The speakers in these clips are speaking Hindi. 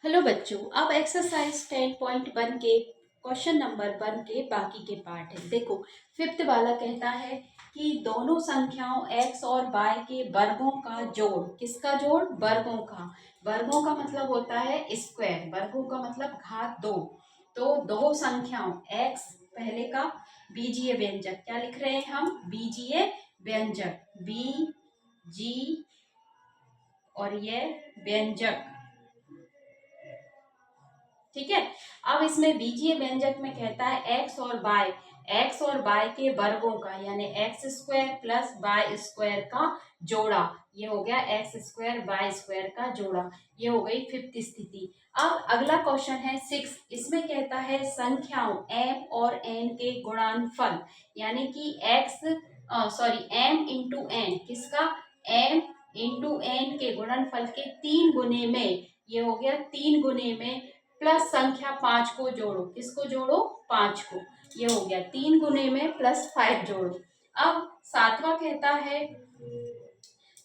हेलो बच्चों, अब एक्सरसाइज 10.1 के क्वेश्चन नंबर 1 के बाकी के पार्ट है। देखो, फिफ्थ वाला कहता है कि दोनों संख्याओं x और y के वर्गों का जोड़। किसका जोड़? वर्गों का। वर्गों का मतलब होता है स्क्वायर, वर्गों का मतलब घात दो। तो दो संख्याओं x, पहले का बीजीय व्यंजक क्या लिख रहे हैं हम? बीजीय व्यंजक बी जी, और ये व्यंजक, ठीक है। अब इसमें बीजीय व्यंजक में कहता है एक्स और वाई के वर्गों का, यानी X square plus Y square का जोड़ा। ये हो गया एक्स स्क्वायर वाई स्क्वायर का जोड़ा। ये हो गई फिफ्थ स्थिति। अब अगला क्वेश्चन है 6। इसमें कहता है संख्याओं m और n के गुणनफल, यानी कि m इंटू n, किसका? m इंटू n के गुणनफल के 3 गुने में, ये हो गया 3 गुने में, प्लस संख्या 5 को जोड़ो। किसको जोड़ो? 5 को। ये हो गया 3 गुने में प्लस 5 जोड़ो। अब सातवां कहता है,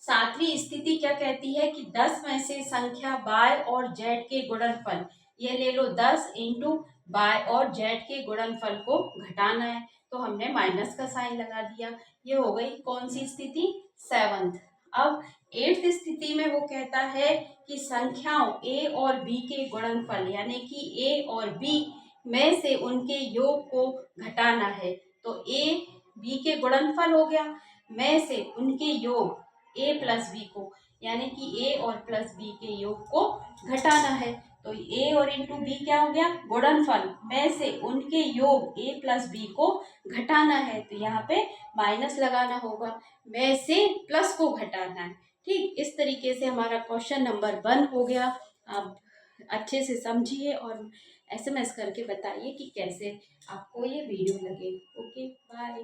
सातवीं स्थिति क्या कहती है कि 10 में से संख्या y और z के गुणनफल, ये ले लो 10 इंटू y और z के गुणनफल को घटाना है, तो हमने माइनस का साइन लगा दिया। ये हो गई कौन सी स्थिति? 7th। अब 8th स्थिति में वो कहता है कि संख्याओं a और b के गुणनफल, यानी कि a और b में से उनके योग को घटाना है। तो a b के गुणनफल हो गया, में से उनके योग a प्लस बी को, यानी कि a और प्लस बी के योग को घटाना है। तो a और इंटू बी क्या हो गया? गुणनफल, में से उनके योग a प्लस बी को घटाना है, तो यहाँ पे माइनस लगाना होगा, में से प्लस को घटाना है। ठीक, इस तरीके से हमारा क्वेश्चन नंबर 1 हो गया। आप अच्छे से समझिए और एसएमएस करके बताइए कि कैसे आपको ये वीडियो लगे। Okay, bye.